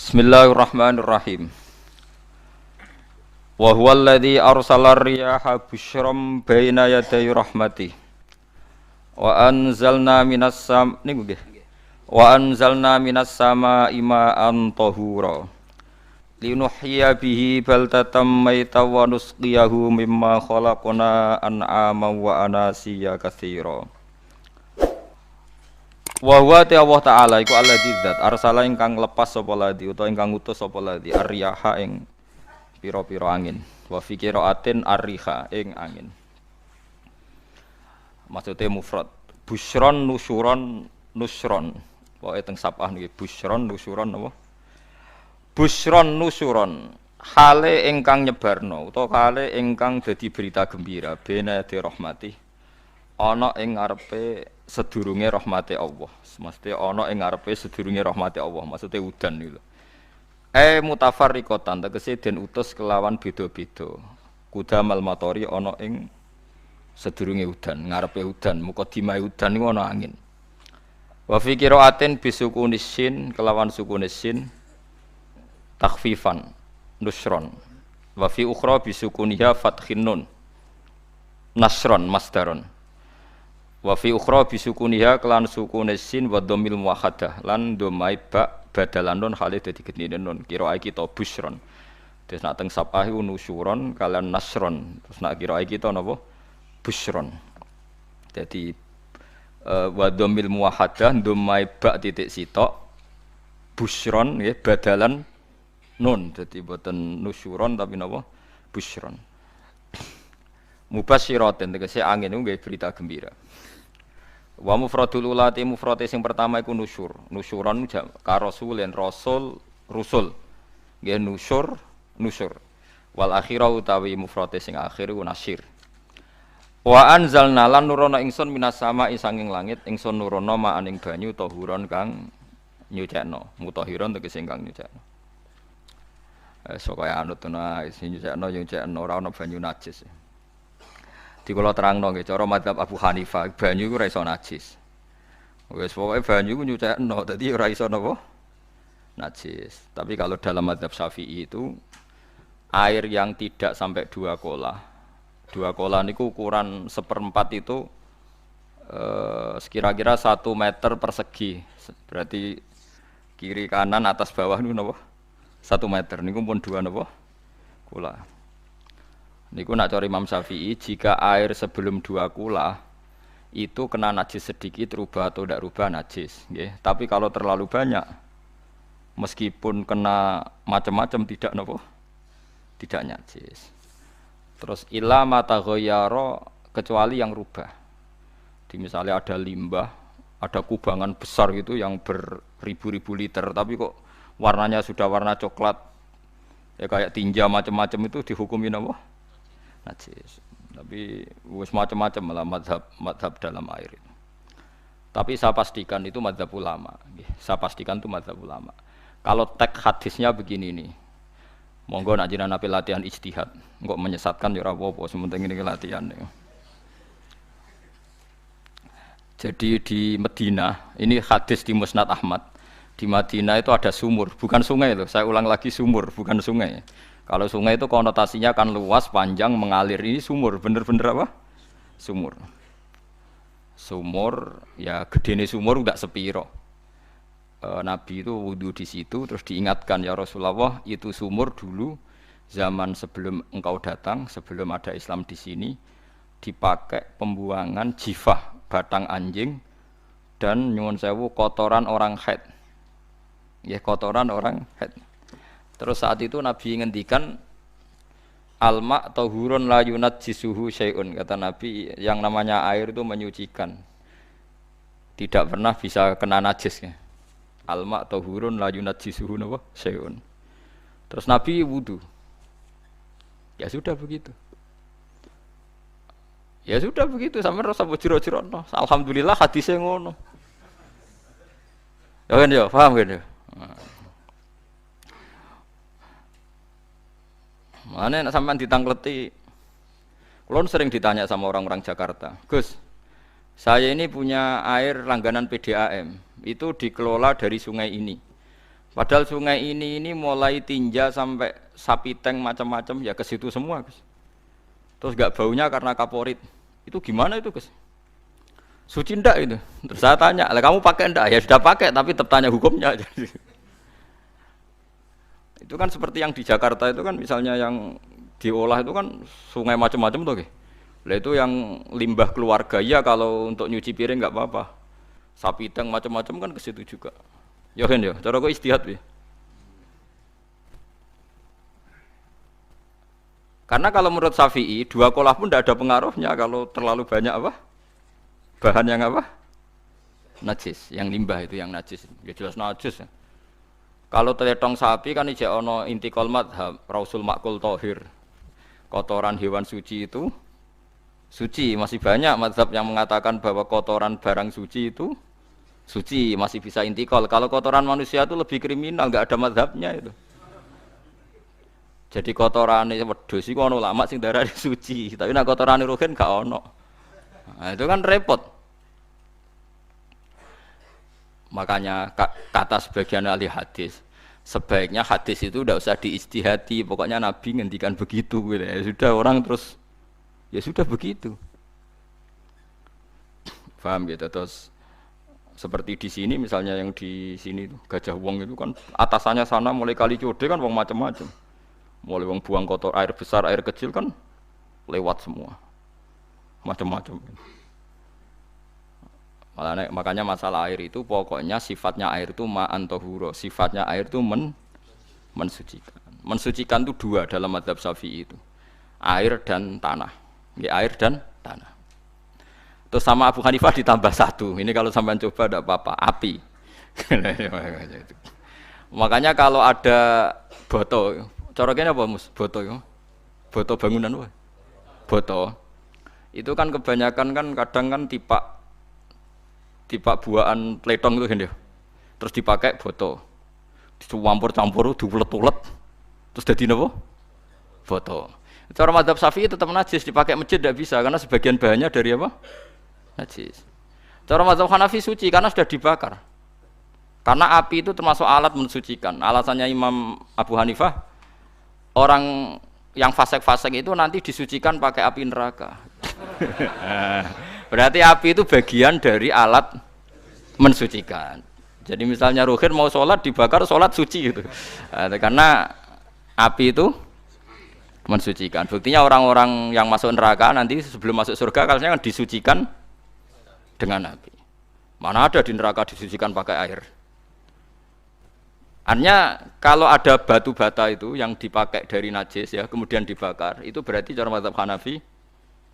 Bismillahirrahmanirrahim. Wa huwa alladzi arsala ar-riyaha busyran baina yaday rahmatih. Wa anzalna minas samaa'i ma'an tahura. Linuhyiya bihi baldatan maytan wa nusqiyahu mimma khalaqna an'aman wa anasiya katsira. Wa huwa Allah Ta'ala iku alladzi dzat arsala ingkang lepas sapa ladzi utawa ingkang ngutus sapa ladzi ar-riyaha ing pira-pira angin wa fi qiraatin ar-riha ing angin. Maksude mufrad busyron nusyuron nusron pokoke teng sabah niki busyron nusyuron apa busyron nusyuron hale ingkang nyebarno utawa hale ingkang dadi berita gembira bena di rahmati ana ing ngarepe sedurunge rahmate Allah. Mesti ana ing ngarepe sedurunge rahmate Allah, maksude udan niku. Mutafarriqatan tegese den utus kelawan beda-beda. Kudamal matori ana ing sedurunge udan, ngarepe udan, mukadimah udan niku ana angin. Wa fi qiraatin bisukunis sin kelawan sukunis sin takhfifan nusron. Wa fi ukhra bisukuniha fathin nun nasron masdaron. Wa fi ukhra bisukuniha kelan sukune sin wa dhammil muwahhadah lan dhammai ba badalan nun hale dadi gedene nun kira kita busyron. Terus nak teng sabah iku nusyuron kalian nasron. Terus nak kira kita napa busyron. Dadi wa dhammil muwahhadah dhammai ba titik sitok busyron nggih badalan nun. Dadi boten nusyuron tapi napa busyron. Mubasyiratin tegese angin niku nggih berita gembira. Wa mufradul ulati mufrate sing pertama iku nusyur. Nusyuron ka rasulin rasul rusul. Nggih nusyur. Wal akhirah utawi mufrate sing akhir iku nasyir. Wa anzalna lan nurono ingsun minas sama'i sanging langit ingsun nurono ma'aning banyu tahuron kang nyucekno. Mutahiron tegese kang nyucekno. Kaya anut ana sing nyucekno ora ana banyu najis. Di kula terangno nggih cara mazhab Abu Hanifah banyu iku ora iso najis. Wis pokoke banyu iku nyucekno dadi ora iso napa najis. Tapi kalau dalam mazhab Syafi'i itu air yang tidak sampai 2 kolah. 2 kolah niku ukuran 1/4 itu sekira-kira 1 meter persegi. Berarti kiri kanan atas bawah niku napa? 1 meter niku pun 2 napa? Kolah. Niku nak cara Imam Syafi'i jika air sebelum 2 kula itu kena najis sedikit rubah atau tidak rubah najis, nggih. Tapi kalau terlalu banyak meskipun kena macam-macam tidak napa? Tidak najis. Terus illa mata ghayyara kecuali yang rubah. Di misalnya ada limbah, ada kubangan besar gitu yang beribu-ribu liter tapi kok warnanya sudah warna coklat ya kayak tinja macam-macam itu dihukumi apa? Najis. Tapi wis macam-macam malah mazhab dalam air itu. Tapi saya pastikan itu mazhab ulama. Saya pastikan itu mazhab ulama. Kalau teks hadisnya begini nih, monggo nak jenengan ape latihan ijtihad, engko menyesatkan ya ora apa-apa, sementing ini latihan. Ya. Jadi di Madinah, ini hadis di Musnad Ahmad. Di Madinah itu ada sumur, bukan sungai loh. Saya ulang lagi sumur, bukan sungai. Kalau sungai itu konotasinya kan luas, panjang, mengalir. Ini sumur, bener-bener apa? Sumur. Sumur, ya gedene sumur udah sepiro. Nabi itu wudu di situ, terus diingatkan ya Rasulullah itu sumur dulu zaman sebelum engkau datang, sebelum ada Islam di sini, dipakai pembuangan jifah batang anjing dan nyuwun sewu kotoran orang haid. Ya kotoran orang haid. Terus saat itu Nabi ngendikan alma tahurun la yunajjisuhu syai'un. Kata Nabi yang namanya air itu menyucikan. Tidak pernah bisa kena najis ya. Alma tahurun la yunajjisuhu syai'un. Terus Nabi wudu. Ya sudah begitu. Ya sudah begitu sampai rasa bojiro-jirono. Alhamdulillah hadisnya ngono. Ya kan ya, paham kan ya? Mana nak sampean ditangkleti. Kulon sering ditanya sama orang-orang Jakarta, Gus, saya ini punya air langganan PDAM, itu dikelola dari sungai ini. Padahal sungai ini mulai tinja sampai sapi tank macam-macam ya ke situ semua, Gus. Terus gak baunya karena kaporit. Itu gimana itu, Gus? Suci ndak itu? Terus saya tanya, "Lah kamu pakai ndak?" Ya sudah pakai, tapi tetap tanya hukumnya. Itu kan seperti yang di Jakarta itu kan misalnya yang diolah itu kan sungai macam-macam tuh, Gus. Lah itu yang limbah keluarga ya kalau untuk nyuci piring nggak apa-apa. Sapi tank macam-macam kan ke situ juga. Ya kan ya, cara kok istihad ya. Karena kalau menurut Syafi'i, dua kolah pun tidak ada pengaruhnya kalau terlalu banyak apa? Bahan yang apa? Najis, yang limbah itu yang najis. Ya jelas najis ya. Kalau teletong sapi kan ijek ono intikal madhab, rausul makul tohir. Kotoran hewan suci itu suci, masih banyak madhab yang mengatakan bahwa kotoran barang suci itu suci, masih bisa intikal. Kalau kotoran manusia itu lebih kriminal, nggak ada madhabnya itu. Jadi kotoran wedhus iku ono ulama sing darani suci, tapi nek kotoran ruhin gak ono. Nah, itu kan repot. Makanya kata sebagian ahli hadis, sebaiknya hadis itu tidak usah diijtihadi, pokoknya Nabi ngendikan begitu gitu. Ya sudah orang terus ya sudah begitu. Paham gitu. Terus seperti di sini misalnya yang di sini tuh Gajah Wong itu kan atasannya sana mulai kali Code kan wong macam-macam. Mulai wong buang kotor air besar, air kecil kan lewat semua. Macam-macam. Makanya masalah air itu pokoknya sifatnya air itu ma'an tahura, sifatnya air itu mensucikan. Mensucikan itu dua dalam mazhab Syafi'i itu. Air dan tanah. Ya, air dan tanah. Terus sama Abu Hanifah ditambah satu. Ini kalau sampean coba tidak apa-apa, api. Makanya kalau ada boto, coroknya apa Mus? Boto ya. Boto bangunan apa? Boto. Itu kan kebanyakan kan kadang kan tipak buahan pletong itu kan ya. Terus dipakai boto. Dicampur-campur diulet-ulet. Terus jadi napa? Boto. Cara mazhab Syafi'i tetap najis, dipakai masjid tidak bisa karena sebagian bahannya dari apa? Najis. Cara mazhab Hanafi suci karena sudah dibakar. Karena api itu termasuk alat mensucikan. Alasannya Imam Abu Hanifah, orang yang fasik-fasik itu nanti disucikan pakai api neraka. Berarti api itu bagian dari alat mensucikan. Jadi misalnya Ruhin mau sholat dibakar, sholat suci gitu. Karena api itu mensucikan. Buktinya orang-orang yang masuk neraka nanti sebelum masuk surga kalanya kan disucikan dengan api. Mana ada di neraka disucikan pakai air. Artinya kalau ada batu bata itu yang dipakai dari najis ya kemudian dibakar, itu berarti cara mazhab Hanafi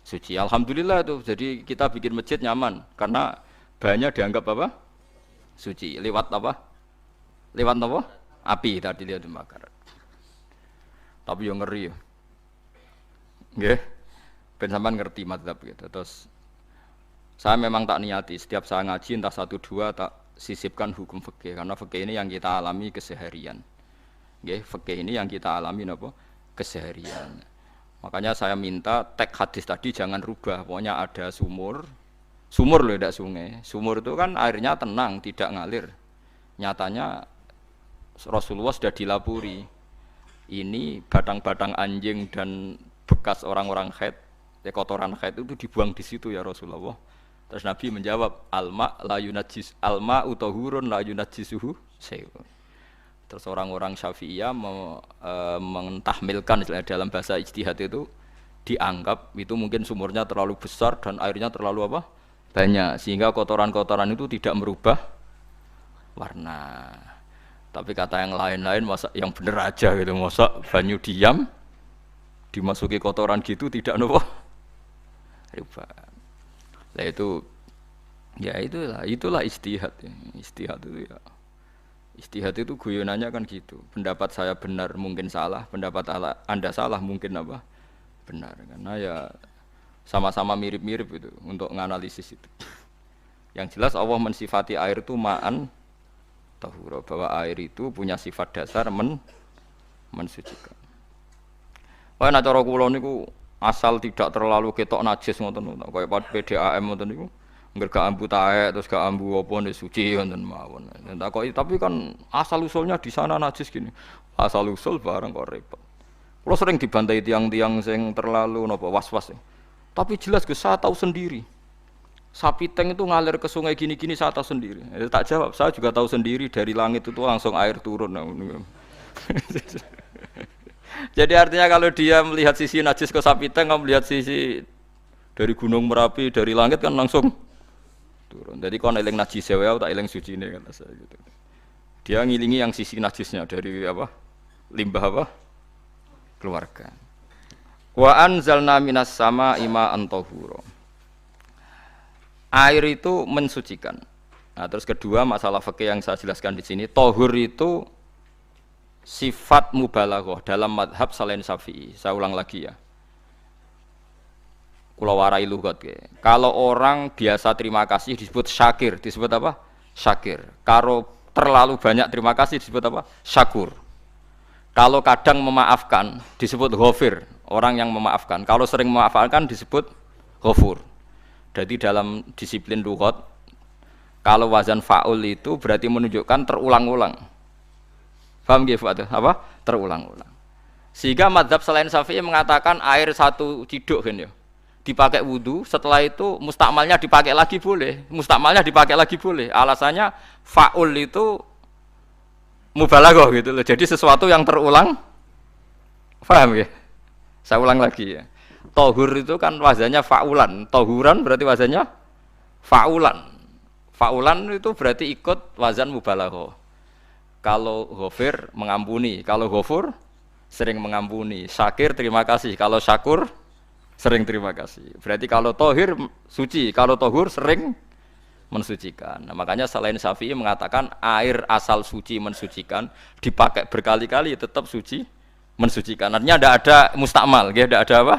suci. Alhamdulillah itu. Jadi kita bikin masjid nyaman karena bahannya dianggap apa? Suci. Lewat apa? Lewat apa? Api tadi dia dibakar. Tapi yang ngeri ya. Nggih. Ben sampean ngerti mazhab gitu. Terus saya memang tak niati setiap saya ngaji entah 1 2 tak sisipkan hukum fikih karena fikih ini yang kita alami keseharian. Nggih, fikih ini yang kita alami napa? Keseharian. Makanya saya minta teks hadis tadi jangan rubah. Pokoknya ada sumur loh tidak sungai. Sumur itu kan airnya tenang, tidak ngalir. Nyatanya Rasulullah sudah dilapuri. Ini batang-batang anjing dan bekas orang-orang haid, kotoran haid itu dibuang di situ ya Rasulullah. Terus Nabi menjawab, alma la yunajjis alma utahurun la yunajjisuhu syai'un. Terus orang-orang Syafi'iyah mentahmilkan dalam bahasa ijtihad itu dianggap itu mungkin sumurnya terlalu besar dan airnya terlalu apa? Banyak sehingga kotoran-kotoran itu tidak merubah warna. Tapi kata yang lain-lain masa yang bener aja gitu, masa banyu diam dimasuki kotoran gitu tidak nopo rubah. Nah itu ya itulah ijtihad ya. Ijtihad itu ya. Ijtihad itu guyonannya kan gitu. Pendapat saya benar mungkin salah, pendapat Anda salah mungkin apa? Benar. Karena ya sama-sama mirip-mirip itu untuk menganalisis itu. Yang jelas Allah mensifati air itu ma'an tahura, bahwa air itu punya sifat dasar mensucikan. Wah nek cara kula niku asal tidak terlalu ketok najis ngoten kaya PDAM ngoten niku Engger gak ambu taek terus gak ambu apa nek suci wonten mawon. Takoki tapi kan asal usulnya di sana najis gini. Asal usul barang kok repot. Kulo sering dibantai tiang-tiang sing terlalu napa was-was. Tapi jelas Gus saya tahu sendiri. Sapi teng itu ngalir ke sungai gini-gini saya tahu sendiri. Tak jawab, saya juga tahu sendiri dari langit itu langsung air turun. Jadi artinya kalau dia melihat sisi najis ke sapi teng, kamu melihat sisi dari gunung Merapi, dari langit kan langsung turun. Jadi kalau eling najis ya, tak eling suci ini kan saya gitu. Dia ngilingi yang sisi najisnya dari apa? Limbah apa? Keluarga. Wa anzalna minas sama ima antahuro. Air itu mensucikan. Nah, terus kedua masalah fikih yang saya jelaskan di sini, tohur itu sifat mubalaghah dalam madhab selain Syafi'i. Saya ulang lagi ya. Kula warai lugat ke. Kalau orang biasa terima kasih disebut syakir, disebut apa? Syakir. Kalau terlalu banyak terima kasih disebut apa? Syakur. Kalau kadang memaafkan disebut ghafir, orang yang memaafkan. Kalau sering memaafkan disebut ghafur. Jadi dalam disiplin lughat kalau wazan fa'ul itu berarti menunjukkan terulang-ulang. Paham nggih Pak? Apa? Terulang-ulang. Sehingga mazhab selain Syafi'i mengatakan air satu ciduk kan ya. Dipakai wudu, setelah itu mustakmalnya dipakai lagi boleh. Mustakmalnya dipakai lagi boleh. Alasannya fa'ul itu mubalaghah gitu loh. Jadi sesuatu yang terulang. Paham ya? Saya ulang lagi ya. Tohur itu kan wazannya fa'ulan. Tohuran berarti wazannya fa'ulan. Fa'ulan itu berarti ikut wazan mubalaghah. Kalau ghafir mengampuni, kalau ghafur sering mengampuni. Syakir terima kasih, kalau syakur sering terima kasih. Berarti kalau tohir suci, kalau tohur sering mensucikan. Nah, makanya selain Syafi'i mengatakan air asal suci mensucikan, dipakai berkali-kali tetap suci mensucikan. Artinya tidak ada mustakmal, tidak ada apa?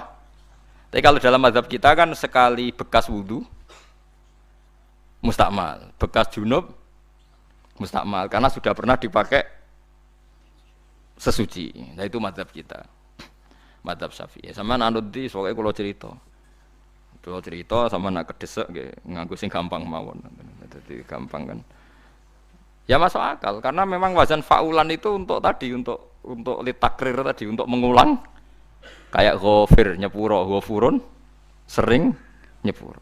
Tapi kalau dalam mazhab kita kan sekali bekas wudu mustakmal, bekas junub mustakmal karena sudah pernah dipakai sesuci. Nah itu mazhab kita, mazhab Syafi'i. Sama anut di soalnya kalau cerita sama nak kedesek, nganggo sing gampang mawon. Jadi gampang kan? Ya masuk akal karena memang wazan fa'ulan itu untuk tadi untuk litakrir tadi untuk mengulang. Kayak ghafir nyepuro, ghafurun sering nyepuro.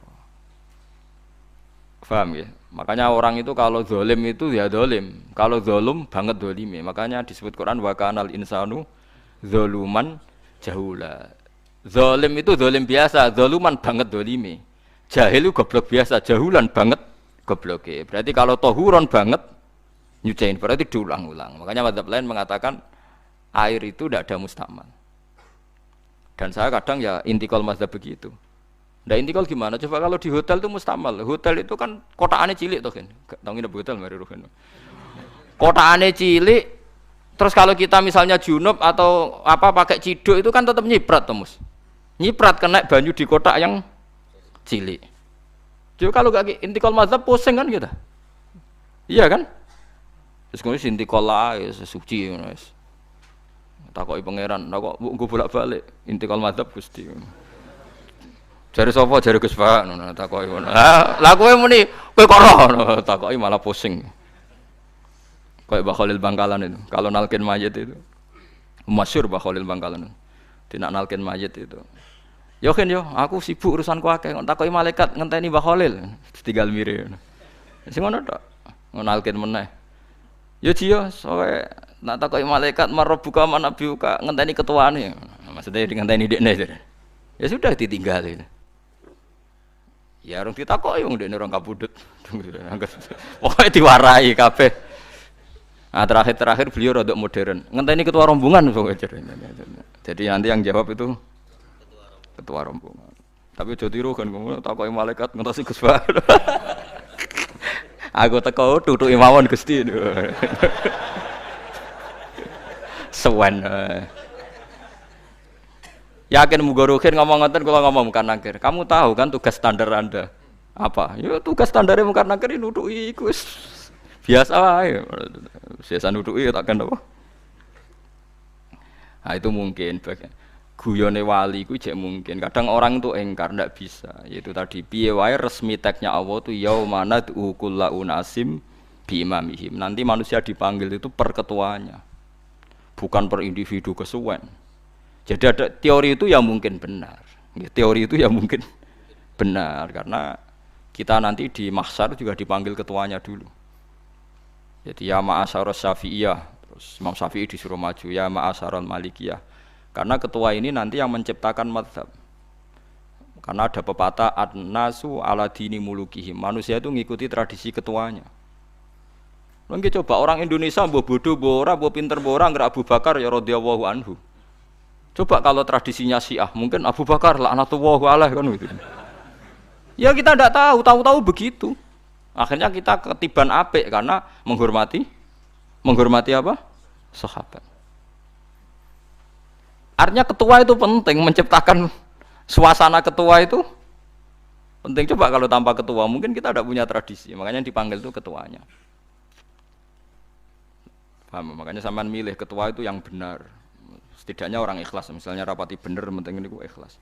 Paham ya? Makanya orang itu kalau zalim itu ya zalim. Kalau zalum banget zalime. Makanya disebut Quran wa kanal insanu zaluman jahula. Zalim itu zalim biasa, zaluman banget zalime. Jahil itu goblok biasa, jahulan banget gobloke. Berarti kalau tohuron banget nyuciin berarti diulang-ulang. Makanya mazhab lain mengatakan air itu tidak ada mustakmal. Dan saya kadang ya intikal mazhab begitu. Nah intikal gimana? Coba kalau di hotel itu mustakmal. Hotel itu kan kotaannya cilik toh kan. Tahu nggak hotel mari ruhen. Kotaannya cilik. Terus kalau kita misalnya junub atau apa pakai ciduk itu kan tetap nyiprat toh mus. Nyiprat kena banyu di kotak yang cilik. Jadi kalau gak intikal mazhab pusing kan kita. Iya kan? Terus kemudian intikal lah suci guys. Takoki pangeran, kok nggo bolak-balik intikal madzhab Gusti. Jare sapa jare Gus Pak ngono takoki ngono. Lah kowe muni kowe kok ora takoki malah pusing. Kayak Mbah Khalil Bangkalan itu. Kalau nalkin mayit itu masyhur Mbah Khalil Bangkalan. Tidak nalkin mayit itu. Yo kan yo, aku sibuk urusanku akeh. Takoki malaikat ngenteni Mbah Khalil ditinggal mire. Sing ngono tok. Nalkin meneh. Yo jiyo soe nak takoki malaikat marabbuka man nabiuka ngenteni ketuane. Maksudnya ngenteni dekne. Ya sudah ditinggalin. Ya orang ditakoki wong dekne orang kabudut. Pokoke diwarai kabeh. Nah, terakhir beliau rada modern. Ngenteni ketua rombongan pokoke. Jadi nanti yang jawab itu ketua rombongan. Tapi aja tiru kan ngono takoki malaikat ngentosi Gus Pak. Aku teko tutuki mawon Gusti. Sewen. Yakin muga ruhin ngomong ngoten kula ngomong Mungkar Nakir. Kamu tahu kan tugas standar Anda apa? Ya tugas standare Mungkar Nakir nutuki iku wis biasa wae. Biasa nutuki tak kan apa? Nah itu mungkin bagian. guyone wali ku jek mungkin. Kadang orang itu engkar ndak bisa. Yaitu tadi piye wae resmi teksnya Allah itu yaumana kullu unasim bi imamihim. Nanti manusia dipanggil itu per ketuanya. Bukan per individu kesuwen. Jadi ada teori itu yang mungkin benar. Teori itu yang mungkin benar karena kita nanti di mahsyar juga dipanggil ketuanya dulu. Jadi ya ma'asyarus syafi'iyah, terus Imam Syafi'i disuruh maju, ya ma'asyarul malikiyah. Karena ketua ini nanti yang menciptakan mazhab. Karena ada pepatah an-nasu ala dini mulukihim. Manusia itu ngikuti tradisi ketuanya. Lagi coba orang Indonesia mbok bodoh, mbok ora, mbok pinter, mbok ora nggak Abu Bakar ya radhiyallahu anhu. Coba kalau tradisinya Syiah, mungkin Abu Bakar laknatullah alaih kan gitu. Ya kita tidak tahu, tahu-tahu begitu. Akhirnya kita ketiban apik karena menghormati apa? Sahabat. Artinya ketua itu penting, menciptakan suasana ketua itu penting. Coba kalau tanpa ketua, mungkin kita tidak punya tradisi. Makanya yang dipanggil itu ketuanya. Paham? Makanya sampean milih ketua itu yang benar. Setidaknya orang ikhlas. Misalnya rapati benar, penting ini ikhlas.